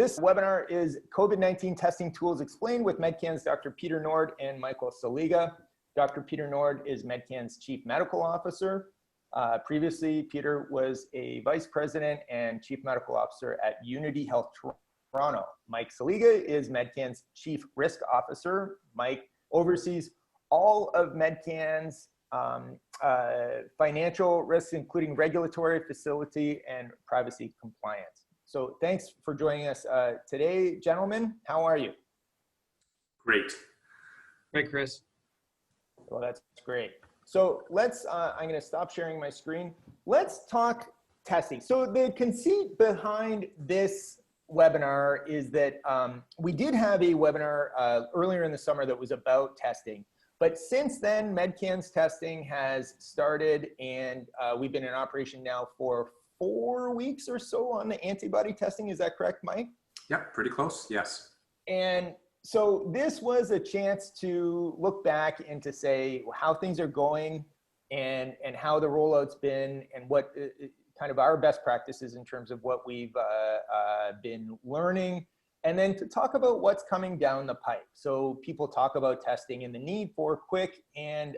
this webinar is COVID-19 Testing Tools Explained with Medcan's Dr. Peter Nord and Michael Seliga. Dr. Peter Nord is Medcan's Chief Medical Officer. Previously, Peter was a Vice President and Chief Medical Officer at Unity Health Toronto. Mike Seliga is Medcan's Chief Risk Officer. Mike oversees all of Medcan's financial risks, including regulatory, facility, and privacy compliance. So thanks for joining us today, gentlemen. How are you? Great. Great, Chris. Well, that's great. So let's, I'm going to stop sharing my screen. Let's talk testing. So the conceit behind this webinar is that we did have a webinar earlier in the summer that was about testing. But since then, Medcan's testing has started, and we've been in operation now for 4 weeks or so on the antibody testing. Is that correct, Mike? Yep, pretty close, yes. And so this was a chance to look back and to say how things are going and how the rollout's been and what kind of our best practices in terms of what we've been learning. And then to talk about what's coming down the pipe. So people talk about testing and the need for quick and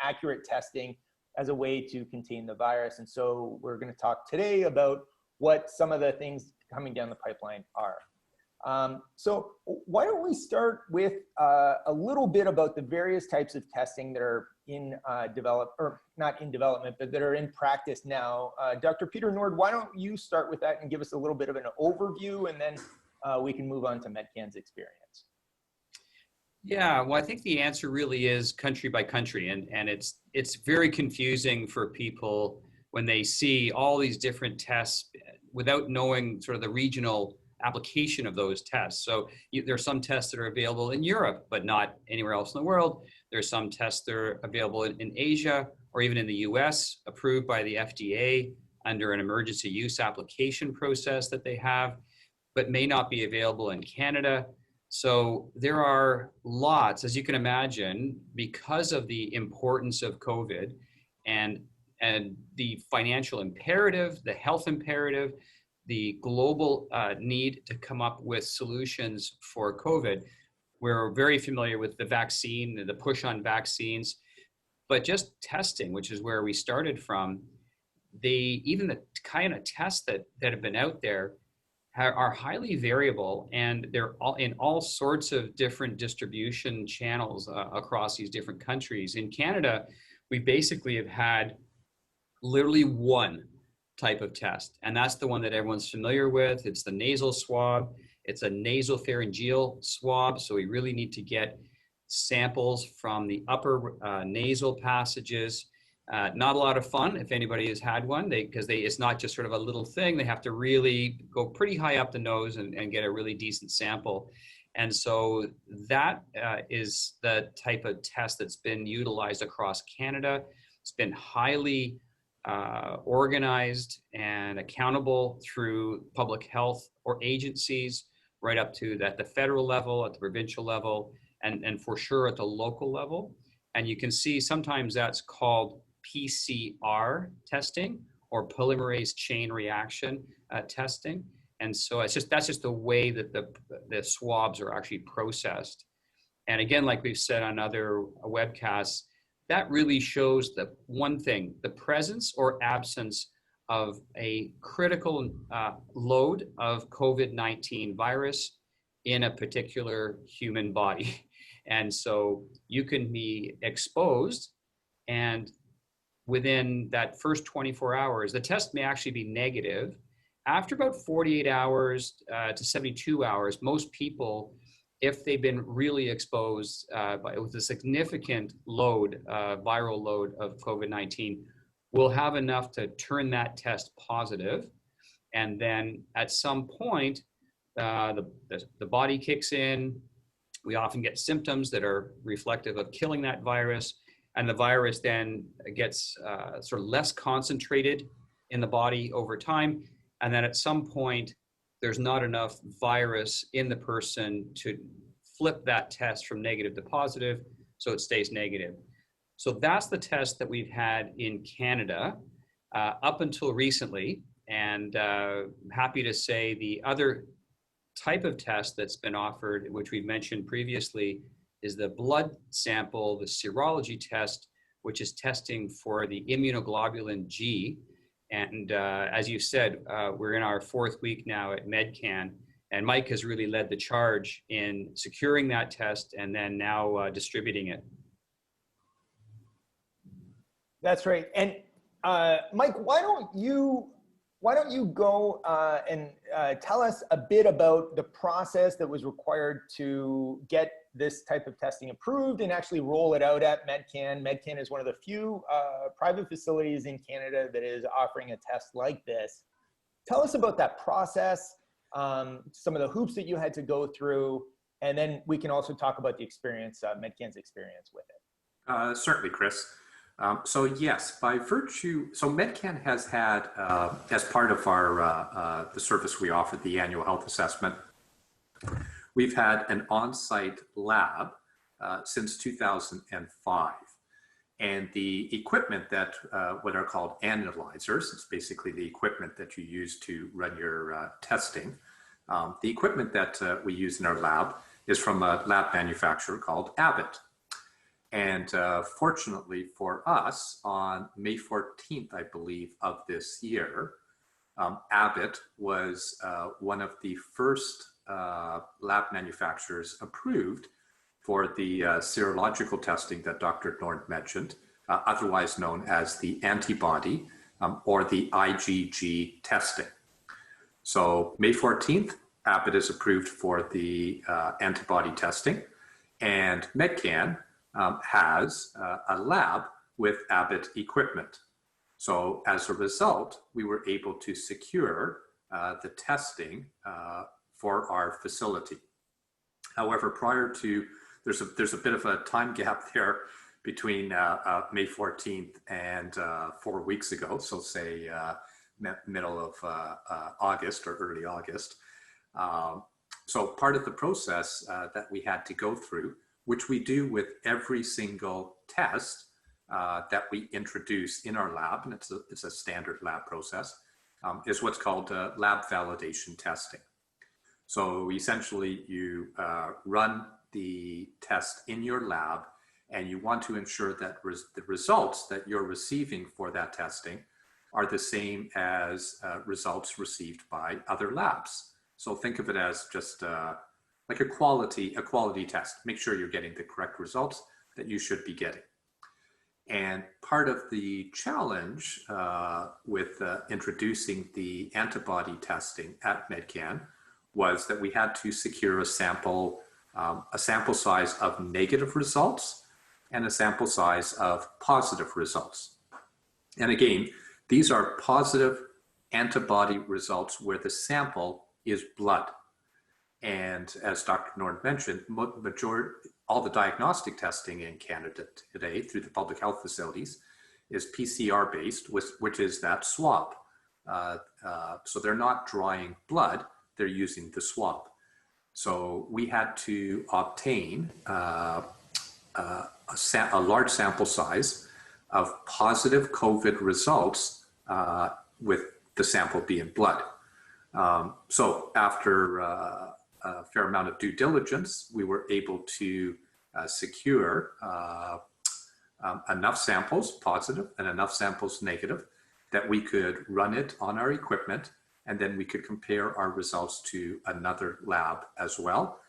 accurate testing as a way to contain the virus. And so we're going to talk today about what some of the things coming down the pipeline are. So why don't we start with a little bit about the various types of testing that are in not in development, but that are in practice now. Dr. Peter Nord, why don't you start with that and give us a little bit of an overview, and then we can move on to Medcan's experience. Yeah, well, I think the answer really is country by country, and it's very confusing for people when they see all these different tests without knowing sort of the regional application of those tests. So there are some tests that are available in Europe, but not anywhere else in the world. There are some tests that are available in Asia or even in the US, approved by the FDA under an emergency use application process that they have, but may not be available in Canada. So there are lots, as you can imagine, because of the importance of COVID and the financial imperative, the health imperative, the global need to come up with solutions for COVID. We're very familiar with the vaccine, the push on vaccines, but just testing, which is where we started from, even the kind of tests that have been out there are highly variable, and they're all in all sorts of different distribution channels across these different countries. In Canada, we basically have had literally one type of test, and that's the one that everyone's familiar with. It's the nasal swab. It's a nasopharyngeal swab, so we really need to get samples from the upper nasal passages. Not a lot of fun if anybody has had one, because it's not just sort of a little thing. They have to really go pretty high up the nose and get a really decent sample. And so that is the type of test that's been utilized across Canada. It's been highly organized and accountable through public health or agencies, right up to at the federal level, at the provincial level, and for sure at the local level. And you can see sometimes that's called PCR testing or polymerase chain reaction testing. And so that's just the way that the swabs are actually processed. And again, like we've said on other webcasts, that really shows the one thing, the presence or absence of a critical load of COVID-19 virus in a particular human body. And so you can be exposed, and within that first 24 hours, the test may actually be negative. After about 48 hours to 72 hours, most people, if they've been really exposed with a significant load, viral load of COVID-19, will have enough to turn that test positive. And then at some point, the body kicks in. We often get symptoms that are reflective of killing that virus. And the virus then gets sort of less concentrated in the body over time. And then at some point, there's not enough virus in the person to flip that test from negative to positive, so it stays negative. So that's the test that we've had in Canada up until recently. And happy to say the other type of test that's been offered, which we mentioned previously, is the blood sample, the serology test, which is testing for the immunoglobulin G. And as you said, we're in our 4th week now at Medcan, and Mike has really led the charge in securing that test and then now distributing it. That's right. And Mike, why don't you go and tell us a bit about the process that was required to get this type of testing approved and actually roll it out at Medcan. Medcan is one of the few private facilities in Canada that is offering a test like this. Tell us about that process, some of the hoops that you had to go through, and then we can also talk about the experience, Medcan's experience with it. Certainly, Chris. So yes, by virtue, so Medcan has had, as part of our the service we offer, the annual health assessment, we've had an on-site lab since 2005. And the equipment that, what are called analyzers, it's basically the equipment that you use to run your testing. The equipment that we use in our lab is from a lab manufacturer called Abbott. And fortunately for us, on May 14th, I believe, of this year, Abbott was one of the first lab manufacturers approved for the serological testing that Dr. Norn mentioned, otherwise known as the antibody or the IgG testing. So May 14th, Abbott is approved for the antibody testing, and Medcan has a lab with Abbott equipment. So as a result, we were able to secure the testing for our facility. However, prior to, there's a bit of a time gap there between May 14th and 4 weeks ago, so say middle of August or early August. So part of the process that we had to go through, which we do with every single test that we introduce in our lab, and it's a standard lab process, is what's called lab validation testing. So essentially you run the test in your lab, and you want to ensure that the results that you're receiving for that testing are the same as results received by other labs. So think of it as just like a quality test. Make sure you're getting the correct results that you should be getting. And part of the challenge with introducing the antibody testing at Medcan was that we had to secure a sample size of negative results and a sample size of positive results. And again, these are positive antibody results where the sample is blood. And as Dr. Norn mentioned, all the diagnostic testing in Canada today through the public health facilities is PCR based, which is that swab. So they're not drawing blood, they're using the swab. So we had to obtain a large sample size of positive COVID results with the sample being blood. So after a fair amount of due diligence, we were able to secure enough samples positive and enough samples negative that we could run it on our equipment, and then we could compare our results to another lab as well.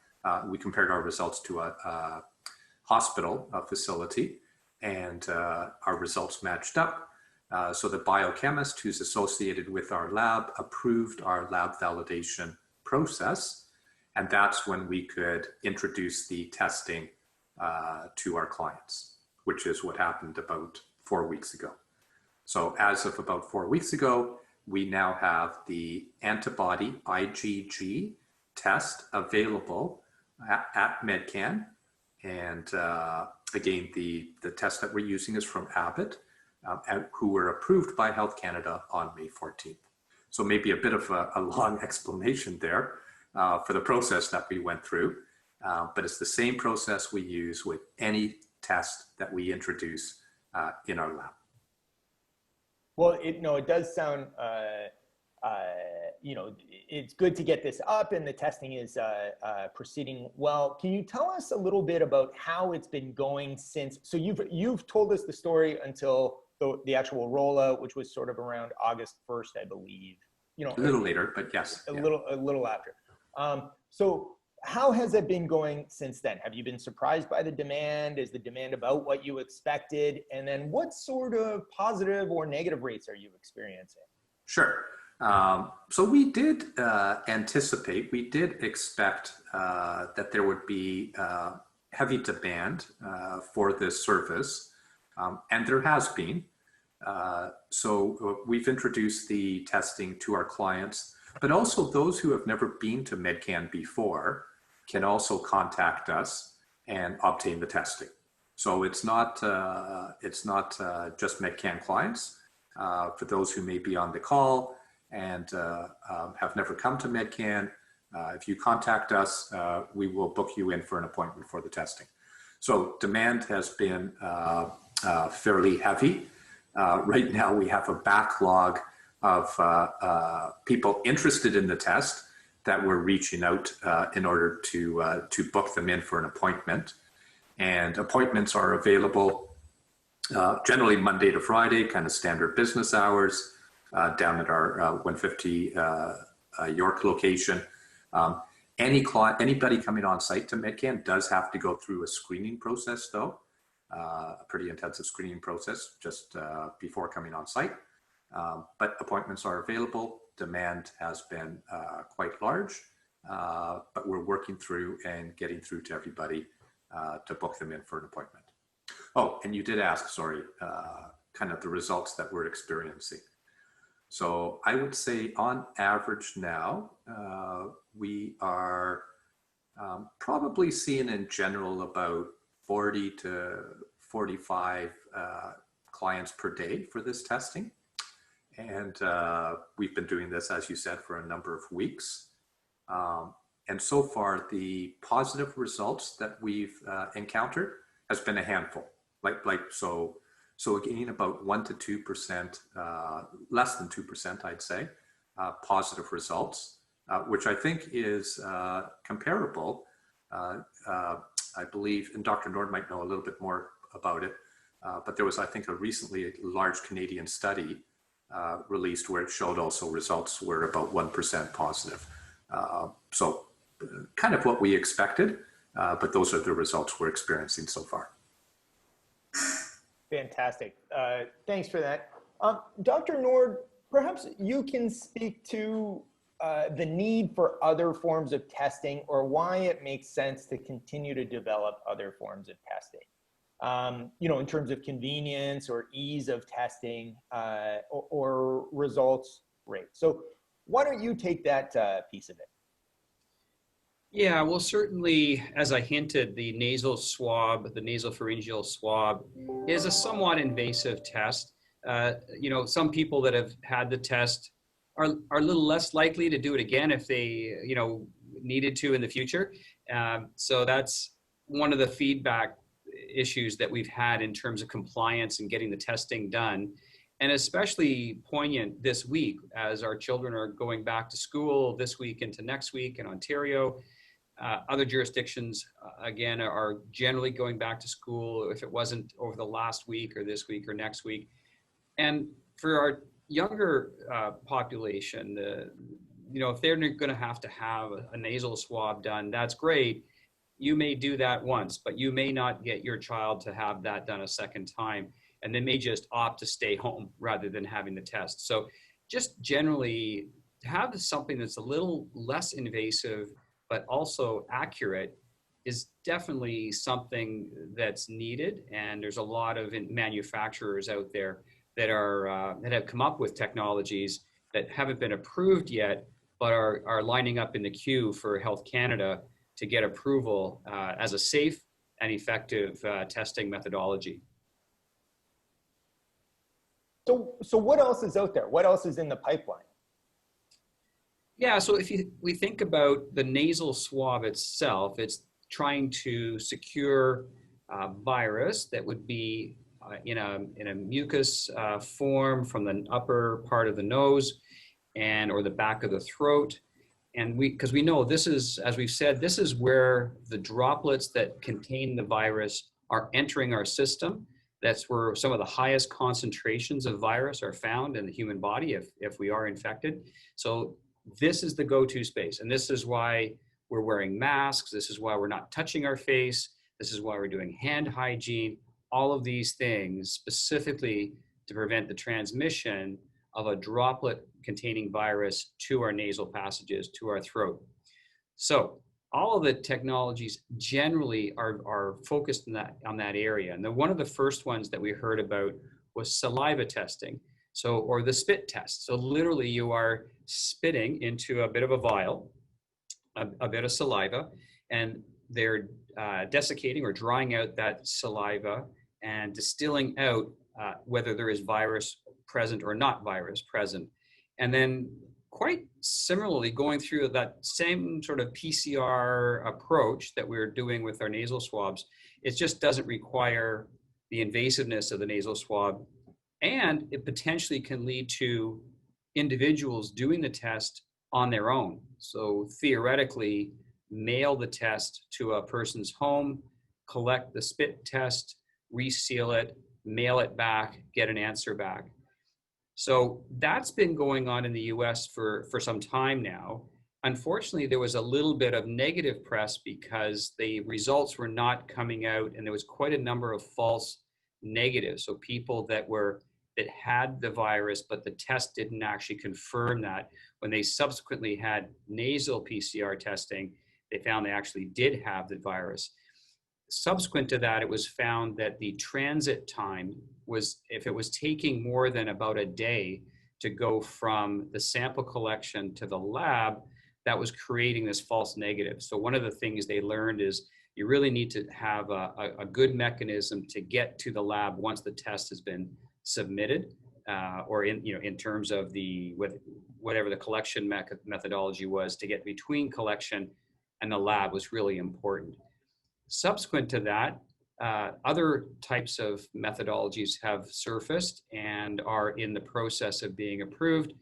We compared our results to a hospital facility, and our results matched up. So the biochemist who's associated with our lab approved our lab validation process, and that's when we could introduce the testing to our clients, which is what happened about 4 weeks ago. So as of about 4 weeks ago, we now have the antibody IgG test available at Medcan. And again, the test that we're using is from Abbott, who were approved by Health Canada on May 14th. So maybe a bit of a long explanation there for the process that we went through, but it's the same process we use with any test that we introduce in our lab. Well, it does sound you know, it's good to get this up and the testing is proceeding well. Can you tell us a little bit about how it's been going since? So you've told us the story until the actual rollout, which was sort of around August 1st, I believe. You know, A little later, but yes. A little after. So how has it been going since then? Have you been surprised by the demand? Is the demand about what you expected? And then what sort of positive or negative rates are you experiencing? Sure. So we did anticipate, we did expect that there would be heavy demand for this service, and there has been. So we've introduced the testing to our clients, but also those who have never been to Medcan before can also contact us and obtain the testing. So it's not just Medcan clients. For those who may be on the call and have never come to Medcan, if you contact us, we will book you in for an appointment for the testing. So demand has been fairly heavy. Right now we have a backlog of people interested in the test that we're reaching out in order to book them in for an appointment. And appointments are available generally Monday to Friday, kind of standard business hours, down at our 150 York location. Anybody coming on site to Medcan does have to go through a screening process, though, a pretty intensive screening process just before coming on site. But appointments are available. Demand has been quite large, but we're working through and getting through to everybody to book them in for an appointment. Oh, and you did ask, sorry, kind of the results that we're experiencing. So I would say on average now, we are probably seeing in general about 40 to 45 clients per day for this testing. And we've been doing this, as you said, for a number of weeks. And so far, the positive results that we've encountered has been a handful. So again, about 1 to 2%, less than 2%, I'd say, positive results, which I think is comparable. I believe, and Dr. Nord might know a little bit more about it, but there was, I think, a recently large Canadian study released where it showed also results were about 1% positive. So kind of what we expected, but those are the results we're experiencing so far. Fantastic. Thanks for that. Dr. Nord, perhaps you can speak to the need for other forms of testing or why it makes sense to continue to develop other forms of testing. You know, in terms of convenience or ease of testing or results rate. So why don't you take that piece of it? Yeah, well, certainly, as I hinted, the nasal swab, the nasopharyngeal swab, is a somewhat invasive test. You know, some people that have had the test are a little less likely to do it again if they, you know, needed to in the future. So that's one of the feedback issues that we've had in terms of compliance and getting the testing done. And especially poignant this week as our children are going back to school this week into next week in Ontario. Other jurisdictions, again, are generally going back to school if it wasn't over the last week or this week or next week. And for our younger population, you know, if they're going to have a nasal swab done, that's great. You may do that once, but you may not get your child to have that done a second time. And they may just opt to stay home rather than having the test. So just generally have something that's a little less invasive but also accurate is definitely something that's needed. And there's a lot of manufacturers out there that have come up with technologies that haven't been approved yet, but are lining up in the queue for Health Canada to get approval as a safe and effective testing methodology. So what else is out there? What else is in the pipeline? Yeah, so if we think about the nasal swab itself, it's trying to secure virus that would be in a mucus form from the upper part of the nose and or the back of the throat. And because we know this is, as we've said, this is where the droplets that contain the virus are entering our system. That's where some of the highest concentrations of virus are found in the human body if we are infected. So this is the go-to space. And this is why we're wearing masks. This is why we're not touching our face. This is why we're doing hand hygiene, all of these things specifically to prevent the transmission of a droplet containing virus to our nasal passages, to our throat. So all of the technologies generally are focused on that area. And one of the first ones that we heard about was saliva testing, or the spit test. So literally you are spitting into a bit of a vial, a bit of saliva, and they're desiccating or drying out that saliva and distilling out whether there is virus present or not virus present. And then quite similarly, going through that same sort of PCR approach that we're doing with our nasal swabs, it just doesn't require the invasiveness of the nasal swab. And it potentially can lead to individuals doing the test on their own. So theoretically, mail the test to a person's home, collect the spit test, reseal it, mail it back, get an answer back. So that's been going on in the US for some time now. Unfortunately, there was a little bit of negative press because the results were not coming out and there was quite a number of false negatives. So people that had the virus, but the test didn't actually confirm that. When they subsequently had nasal PCR testing, they found they actually did have the virus. Subsequent to that, it was found that the transit time was, if it was taking more than about a day to go from the sample collection to the lab, that was creating this false negative. So one of the things they learned is you really need to have a good mechanism to get to the lab once the test has been submitted, or in terms of whatever the collection methodology was, to get between collection and the lab was really important. Subsequent to that, other types of methodologies have surfaced and are in the process of being approved.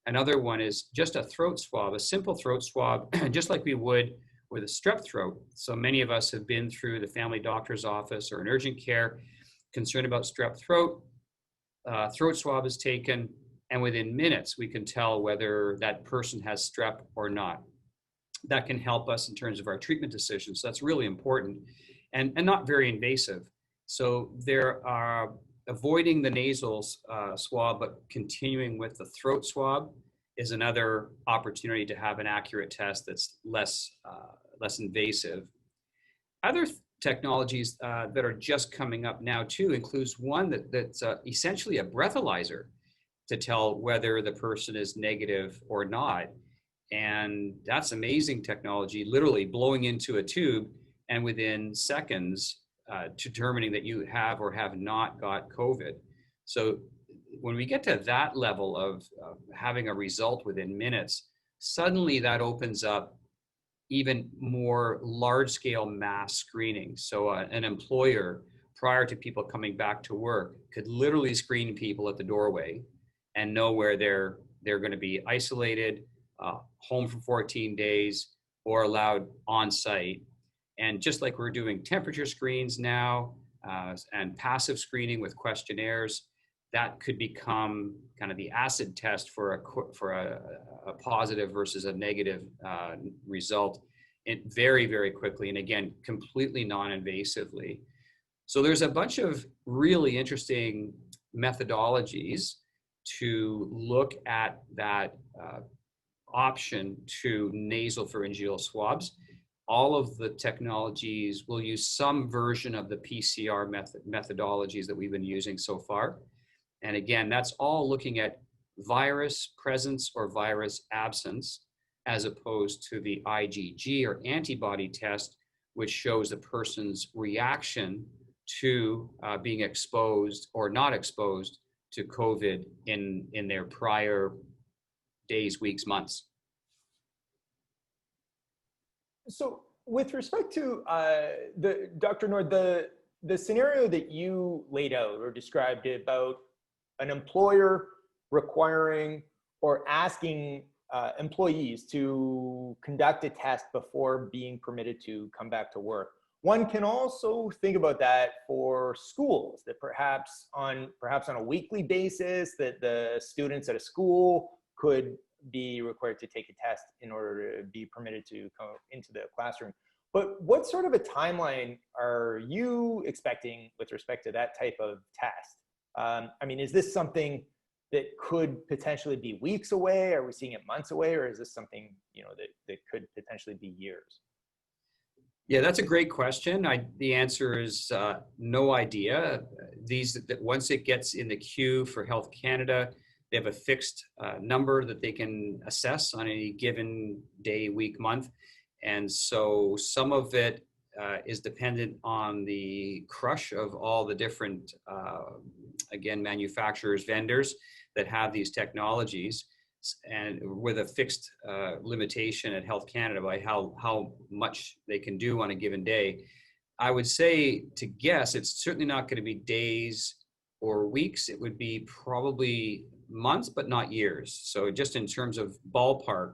Another one is just a throat swab, a simple throat swab, just like we would with a strep throat. So many of us have been through the family doctor's office or an urgent care concerned about strep throat. Throat swab is taken, and within minutes, we can tell whether that person has strep or not. That can help us in terms of our treatment decisions. So that's really important and not very invasive. So there are avoiding the nasal swab, but continuing with the throat swab is another opportunity to have an accurate test that's less invasive. Other technologies that are just coming up now too includes one that's essentially a breathalyzer to tell whether the person is negative or not. And that's amazing technology, literally blowing into a tube and within seconds determining that you have or have not got COVID. So when we get to that level of having a result within minutes, suddenly that opens up even more large-scale mass screening. So an employer, prior to people coming back to work, could literally screen people at the doorway and know where they're going to be isolated, home for 14 days, or allowed on site. And just like we're doing temperature screens now and passive screening with questionnaires, that could become kind of the acid test for a positive versus a negative result very, very quickly. And again, completely non-invasively. So there's a bunch of really interesting methodologies to look at that option to nasopharyngeal swabs. All of the technologies will use some version of the PCR methodologies that we've been using so far. And again, that's all looking at virus presence or virus absence, as opposed to the IgG or antibody test, which shows a person's reaction to being exposed or not exposed to COVID in their prior days, weeks, months. So with respect to Dr. Nord, the scenario that you laid out or described about an employer requiring or asking employees to conduct a test before being permitted to come back to work. One can also think about that for schools, that perhaps on a weekly basis, that the students at a school could be required to take a test in order to be permitted to come into the classroom. But what sort of a timeline are you expecting with respect to that type of test? I mean, is this something that could potentially be weeks away? Are we seeing it months away? Or is this something, that could potentially be years? Yeah, that's a great question. The answer is no idea. Once it gets in the queue for Health Canada, they have a fixed number that they can assess on any given day, week, month. And so some of it is dependent on the crush of all the different, manufacturers, vendors that have these technologies, and with a fixed limitation at Health Canada by how much they can do on a given day. I would say, to guess, it's certainly not going to be days or weeks. It would be probably months, but not years. So just in terms of ballpark,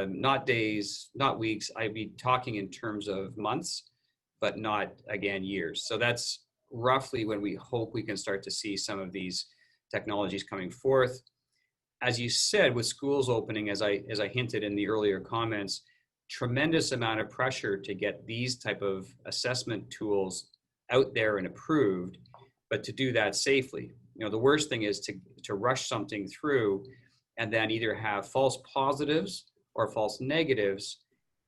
not days, not weeks, I'd be talking in terms of months, but not, again, years. So that's roughly when we hope we can start to see some of these technologies coming forth. As you said, with schools opening, as I hinted in the earlier comments, tremendous amount of pressure to get these type of assessment tools out there and approved, but to do that safely. The worst thing is to rush something through and then either have false positives or false negatives,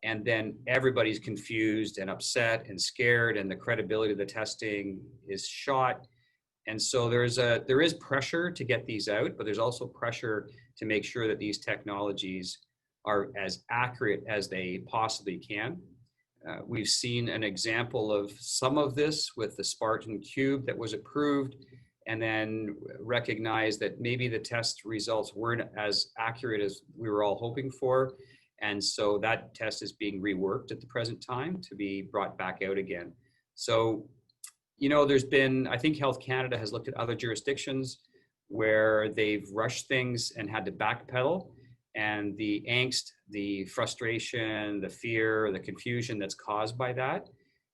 and then everybody's confused and upset and scared, and the credibility of the testing is shot. And so there is pressure to get these out, but there's also pressure to make sure that these technologies are as accurate as they possibly can. We've seen an example of some of this with the Spartan Cube that was approved, and then recognized that maybe the test results weren't as accurate as we were all hoping for. And so that test is being reworked at the present time to be brought back out again. So, there's been, I think Health Canada has looked at other jurisdictions where they've rushed things and had to backpedal, and the angst, the frustration, the fear, the confusion that's caused by that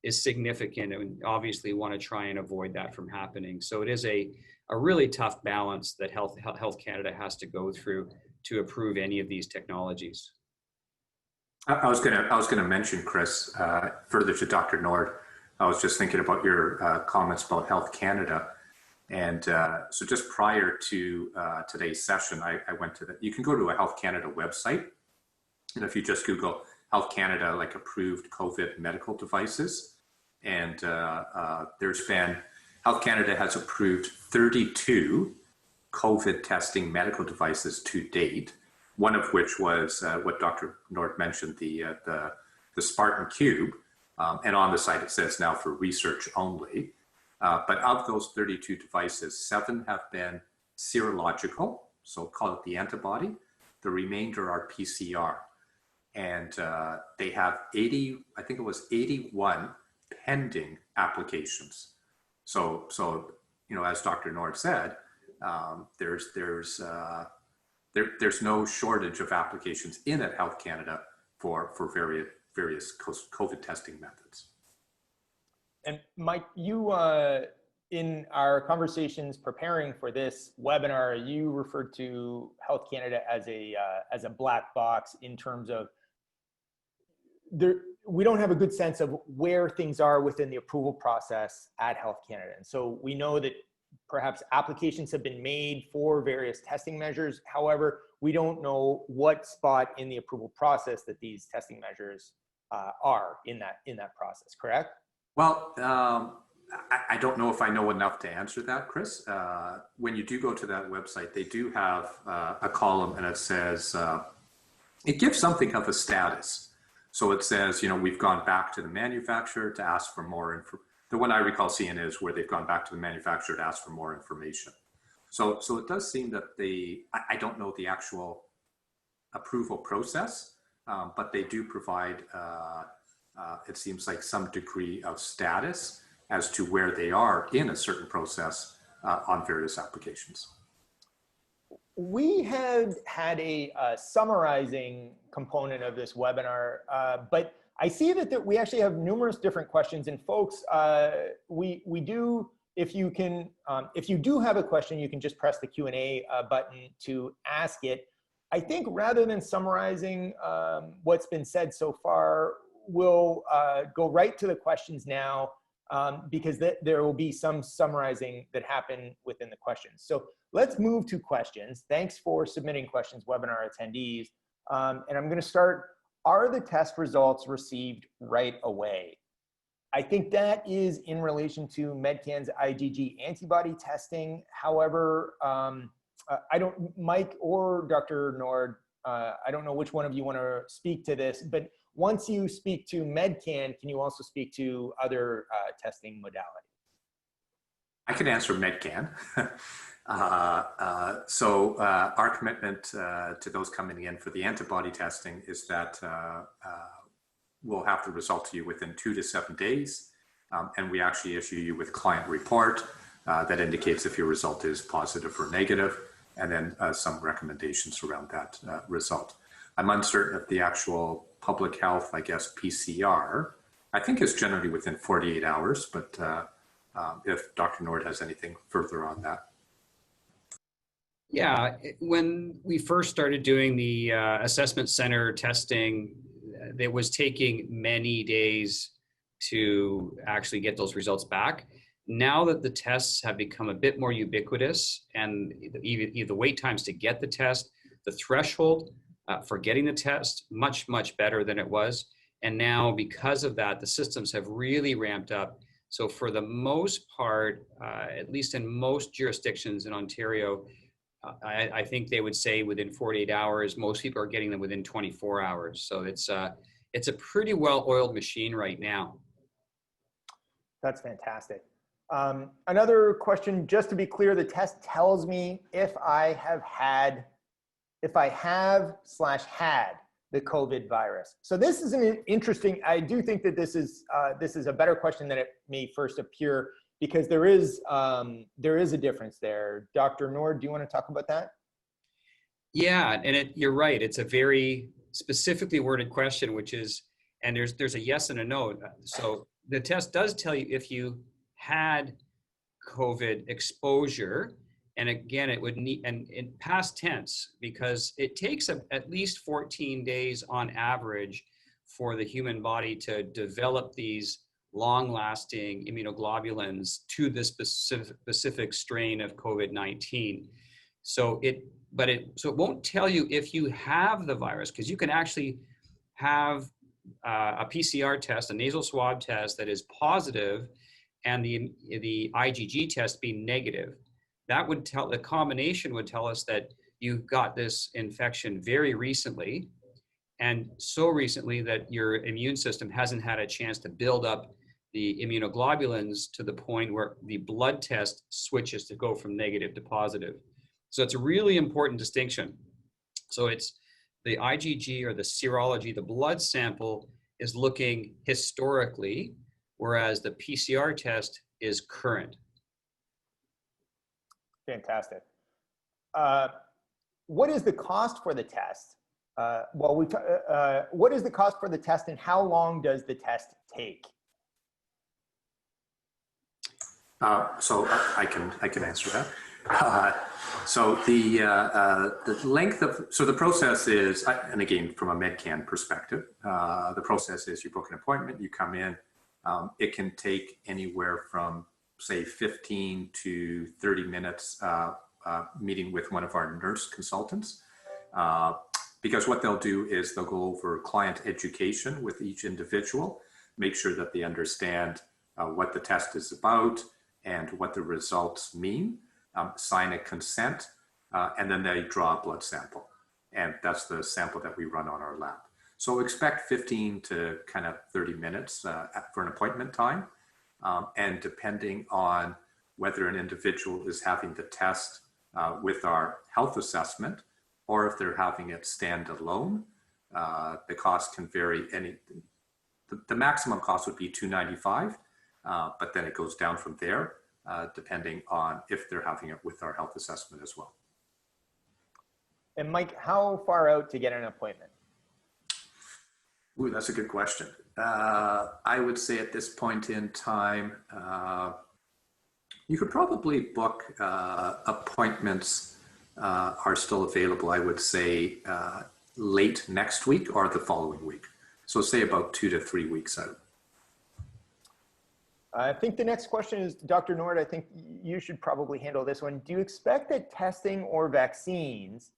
is significant, and obviously want to try and avoid that from happening. So it is a really tough balance that Health Canada has to go through to approve any of these technologies. I was gonna mention, Chris, further to Dr. Nord. I was just thinking about your comments about Health Canada, and so just prior to today's session, I went to you can go to a Health Canada website, and if you just Google Health Canada, like approved COVID medical devices, and there's been, Health Canada has approved 32 COVID testing medical devices to date, one of which was what Dr. Nord mentioned, the Spartan Cube, and on the site it says now for research only. But of those 32 devices, 7 have been serological, so call it the antibody. The remainder are PCR. And they have 81 pending applications. So as Dr. Nord said, there's no shortage of applications in at Health Canada for various COVID testing methods. And Mike, you in our conversations preparing for this webinar, you referred to Health Canada as a black box in terms of we don't have a good sense of where things are within the approval process at Health Canada. And so we know that perhaps applications have been made for various testing measures. However, we don't know what spot in the approval process that these testing measures are in that process, correct? Well, I don't know if I know enough to answer that, Chris. When you do go to that website, they do have a column, and it says, it gives something of a status. So it says, we've gone back to the manufacturer to ask for more information. The one I recall seeing is where they've gone back to the manufacturer to ask for more information. So it does seem that I don't know the actual approval process, but they do provide, it seems like, some degree of status as to where they are in a certain process on various applications. we had a summarizing component of this webinar, but I see that we actually have numerous different questions. And folks, we do, if you can, if you do have a question, you can just press the Q&A button to ask it. I think rather than summarizing what's been said so far, we'll go right to the questions now, because there will be some summarizing that happen within the questions. So let's move to questions. Thanks for submitting questions, webinar attendees. And I'm going to start, are the test results received right away? I think that is in relation to Medcan's IgG antibody testing. However, I don't, Mike or Dr. Nord, I don't know which one of you want to speak to this, but once you speak to Medcan, can you also speak to other testing modalities? I can answer Medcan. Our commitment to those coming in for the antibody testing is that we'll have the result to you within 2 to 7 days. And we actually issue you with client report that indicates if your result is positive or negative, and then some recommendations around that result. I'm uncertain if the actual public health, I guess, PCR, I think is generally within 48 hours, but if Dr. Nord has anything further on that. Yeah, when we first started doing the assessment center testing, it was taking many days to actually get those results back. Now that the tests have become a bit more ubiquitous, and even the wait times to get the test, the threshold for getting the test, much, much better than it was. And now because of that, the systems have really ramped up. So for the most part, at least in most jurisdictions in Ontario, I think they would say within 48 hours, most people are getting them within 24 hours. So it's a pretty well-oiled machine right now. That's fantastic. Another question, just to be clear, the test tells me if I have had the COVID virus. So this is an interesting, I do think that this is a better question than it may first appear, because there is a difference there. Dr. Nord, do you want to talk about that? Yeah, and you're right. It's a very specifically worded question, which is, and there's a yes and a no. So the test does tell you if you had COVID exposure, and again, it would need, and in past tense, because it takes at least 14 days on average for the human body to develop these long-lasting immunoglobulins to this specific strain of COVID-19. So it won't tell you if you have the virus, because you can actually have a PCR test, a nasal swab test that is positive, and the IgG test being negative. That would tell, the combination would tell us that you got this infection very recently, and so recently that your immune system hasn't had a chance to build up the immunoglobulins to the point where the blood test switches to go from negative to positive. So it's a really important distinction. So it's the IgG, or the serology, the blood sample, is looking historically, whereas the PCR test is current. Fantastic. What is the cost for the test? What is the cost for the test, and how long does the test take? So I can answer that. So the length of, so the process is, and again, from a Medcan perspective, the process is you book an appointment, you come in. It can take anywhere from, say, 15 to 30 minutes meeting with one of our nurse consultants. Because what they'll do is they'll go over client education with each individual, make sure that they understand what the test is about and what the results mean, sign a consent, and then they draw a blood sample. And that's the sample that we run on our lab. So expect 15 to kind of 30 minutes for an appointment time. And depending on whether an individual is having the test with our health assessment, or if they're having it stand alone, the cost can vary. The maximum cost would be $295, but then it goes down from there, depending on if they're having it with our health assessment as well. And Mike, how far out to get an appointment? Ooh, that's a good question. I would say at this point in time, you could probably book appointments are still available, I would say, late next week or the following week. So say about 2 to 3 weeks out. I think the next question is, Dr. Nord, I think you should probably handle this one. Do you expect that testing or vaccines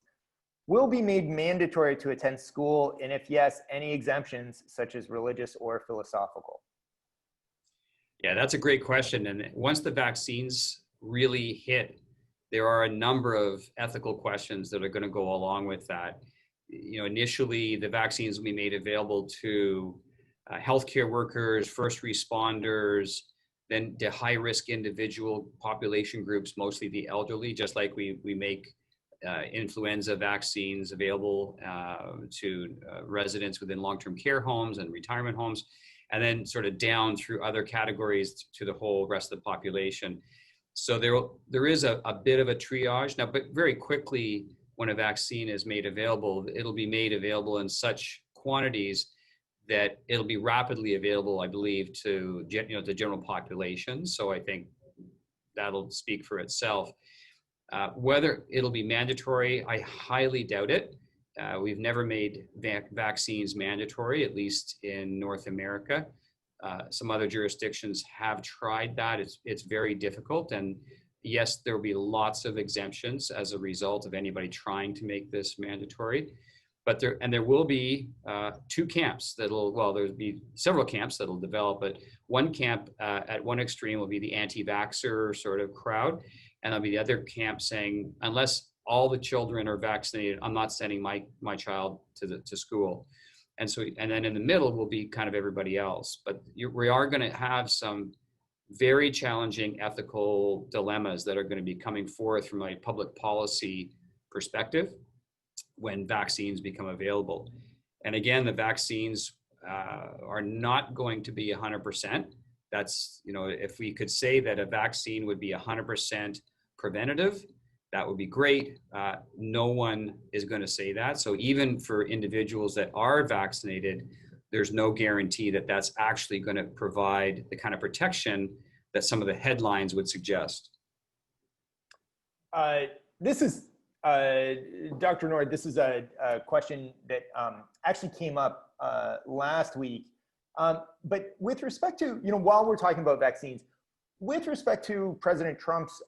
will be made mandatory to attend school? And if yes, any exemptions such as religious or philosophical? Yeah, that's a great question. And once the vaccines really hit, there are a number of ethical questions that are going to go along with that. You know, initially, the vaccines will be made available to healthcare workers, first responders, then the high-risk individual population groups, mostly the elderly, just like we make influenza vaccines available to residents within long-term care homes and retirement homes, and then sort of down through other categories to the whole rest of the population. So there is a bit of a triage now, but very quickly when a vaccine is made available, it'll be made available in such quantities that it'll be rapidly available, I believe, to the general population. So I think that'll speak for itself. Whether it'll be mandatory, I highly doubt it. We've never made vaccines mandatory, at least in North America. Some other jurisdictions have tried that. It's very difficult. And yes, there will be lots of exemptions as a result of anybody trying to make this mandatory. But there will be two camps there'll be several camps that'll develop, but one camp at one extreme will be the anti-vaxxer sort of crowd. And there'll be the other camp saying, unless all the children are vaccinated, I'm not sending my child to school. And then in the middle will be kind of everybody else. But we are going to have some very challenging ethical dilemmas that are going to be coming forth from a public policy perspective when vaccines become available. And again, the vaccines are not going to be 100%. That's, if we could say that a vaccine would be 100% preventative, that would be great. No one is going to say that. So even for individuals that are vaccinated, there's no guarantee that that's actually going to provide the kind of protection that some of the headlines would suggest. This is Dr. Nord, this is a question that actually came up last week. But with respect to, while we're talking about vaccines, with respect to President Trump's,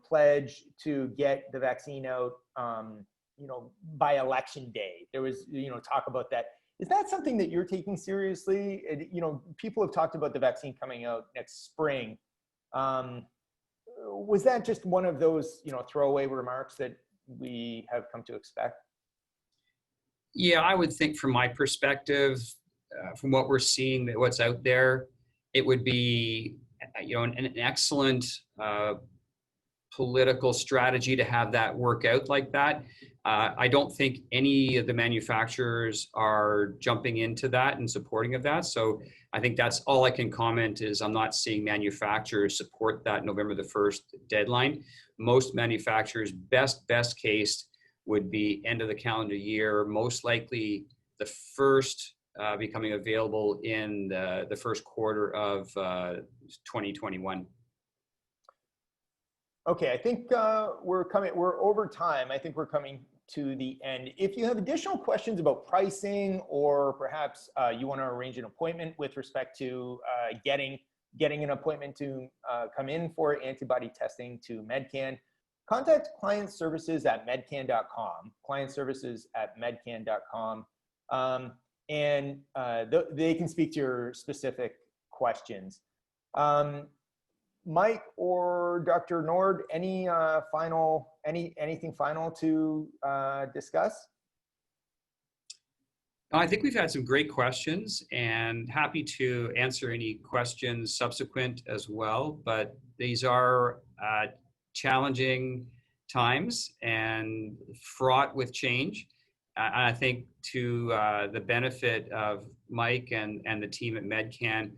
pledge to get the vaccine out, by election day, there was, talk about that. Is that something that you're taking seriously? People have talked about the vaccine coming out next spring. Was that just one of those, throwaway remarks that we have come to expect? Yeah, I would think from my perspective, from what we're seeing, that what's out there, it would be, an excellent political strategy to have that work out like that. I don't think any of the manufacturers are jumping into that and supporting of that. So I think that's all I can comment is I'm not seeing manufacturers support that November the 1st deadline. Most manufacturers, best case would be end of the calendar year, most likely the first becoming available in the first quarter of 2021. Okay, I think we're over time. I think we're coming to the end. If you have additional questions about pricing, or perhaps you want to arrange an appointment with respect to getting an appointment to come in for antibody testing to Medcan, contact client services at medcan.com, clientservices@medcan.com, and they can speak to your specific questions. Mike or Dr. Nord, anything final to discuss? I think we've had some great questions, and happy to answer any questions subsequent as well. But these are challenging times and fraught with change. And I think to the benefit of Mike and the team at Medcan,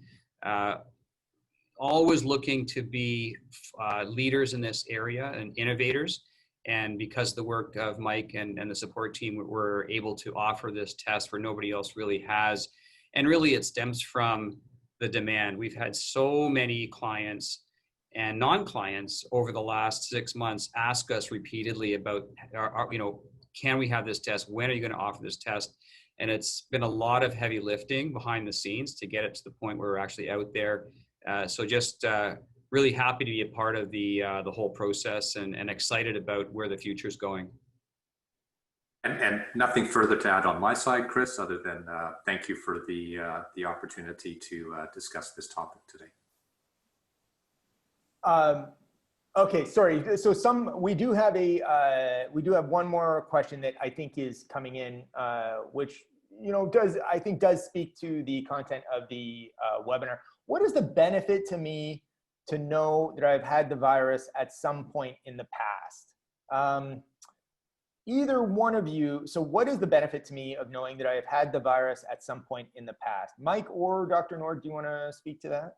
always looking to be leaders in this area and innovators. And because of the work of Mike and the support team, we're able to offer this test where nobody else really has. And really it stems from the demand. We've had so many clients and non-clients over the last 6 months ask us repeatedly about, can we have this test? When are you going to offer this test? And it's been a lot of heavy lifting behind the scenes to get it to the point where we're actually out there. So just really happy to be a part of the whole process and excited about where the future is going. And nothing further to add on my side, Chris, other than thank you for the opportunity to discuss this topic today. Okay, sorry. So we do have one more question that I think is coming in, which does speak to the content of the webinar. What is the benefit to me to know that I've had the virus at some point in the past? Either one of you. So what is the benefit to me of knowing that I have had the virus at some point in the past? Mike or Dr. Nord, do you want to speak to that?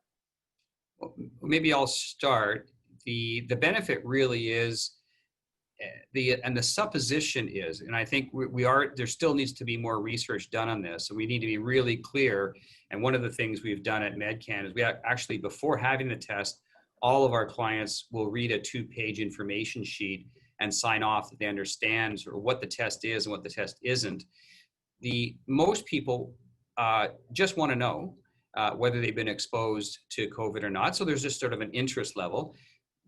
Well, maybe I'll start. The benefit really is the supposition is, and I think there still needs to be more research done on this, and we need to be really clear. And one of the things we've done at Medcan is we actually, before having the test, all of our clients will read a 2-page information sheet and sign off that they understand sort of what the test is and what the test isn't. Most people just want to know whether they've been exposed to COVID or not. So there's just sort of an interest level.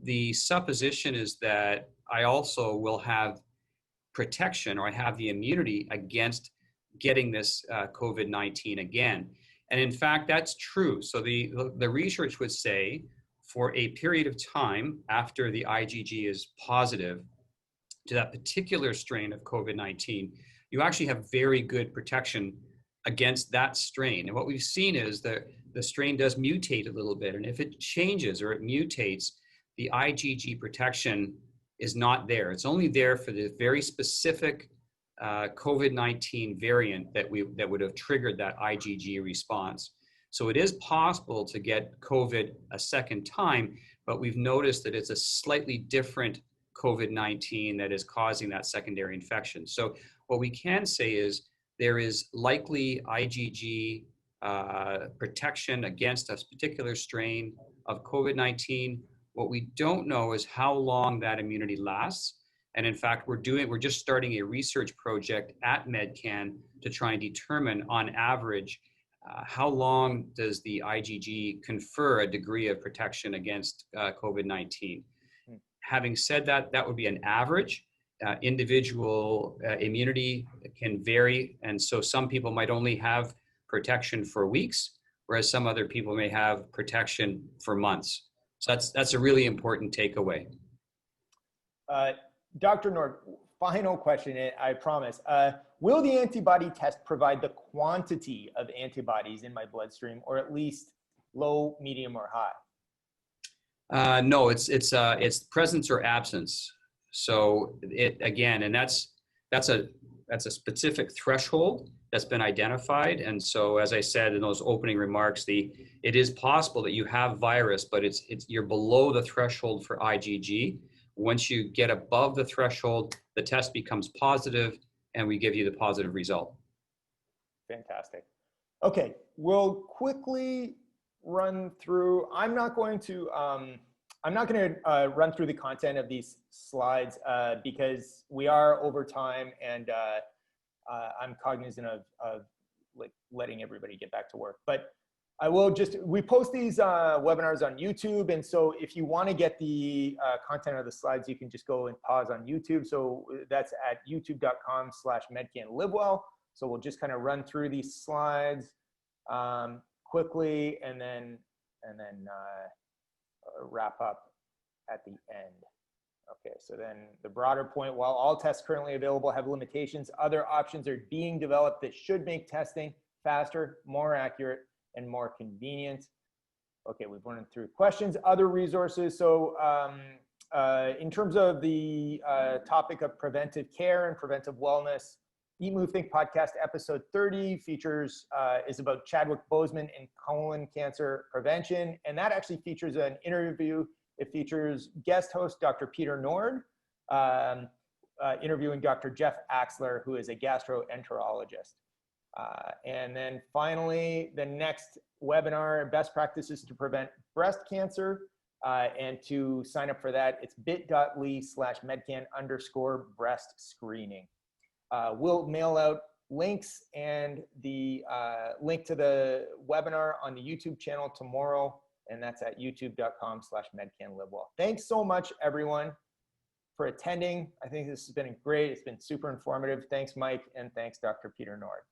The supposition is that I also will have protection, or I have the immunity against getting this COVID-19 again. And in fact, that's true. So the research would say for a period of time after the IgG is positive to that particular strain of COVID-19, you actually have very good protection against that strain. And what we've seen is that the strain does mutate a little bit. And if it changes or it mutates, the IgG protection is not there. It's only there for the very specific COVID-19 variant that would have triggered that IgG response. So it is possible to get COVID a second time, but we've noticed that it's a slightly different COVID-19 that is causing that secondary infection. So what we can say is there is likely IgG protection against a particular strain of COVID-19. What we don't know is how long that immunity lasts. And in fact, we're just starting a research project at Medcan to try and determine on average, how long does the IgG confer a degree of protection against COVID-19? Having said that, that would be an average. Individual immunity can vary. And so some people might only have protection for weeks, whereas some other people may have protection for months. So that's a really important takeaway. Dr. Nord, final question, I promise. Will the antibody test provide the quantity of antibodies in my bloodstream, or at least low, medium, or high? No, it's presence or absence. So and that's a specific threshold that's been identified. And so, as I said in those opening remarks, it is possible that you have virus, but you're below the threshold for IgG. Once you get above the threshold, the test becomes positive, and we give you the positive result. Fantastic. Okay, we'll quickly run through. I'm not going to run through the content of these slides because we are over time, and I'm cognizant of like letting everybody get back to work. But I will we post these webinars on YouTube. And so if you want to get the content of the slides, you can just go and pause on YouTube. So that's at youtube.com/MedcanLiveWell. So we'll just kind of run through these slides quickly and then wrap up at the end. Okay, so then the broader point, while all tests currently available have limitations, other options are being developed that should make testing faster, more accurate, and more convenient. Okay, we've run through questions, other resources. So in terms of the topic of preventive care and preventive wellness, Eat, Move, Think podcast episode 30 is about Chadwick Boseman and colon cancer prevention. And that actually features an interview. It features guest host Dr. Peter Nord. interviewing Dr. Jeff Axler, who is a gastroenterologist. And then finally, the next webinar, best practices to prevent breast cancer. And to sign up for that, it's bit.ly/medcan_breast screening. We'll mail out links and the link to the webinar on the YouTube channel tomorrow, and that's at youtube.com/medcanlivewell. Thanks so much, everyone, for attending. I think this has been great. It's been super informative. Thanks, Mike, and thanks, Dr. Peter Nord.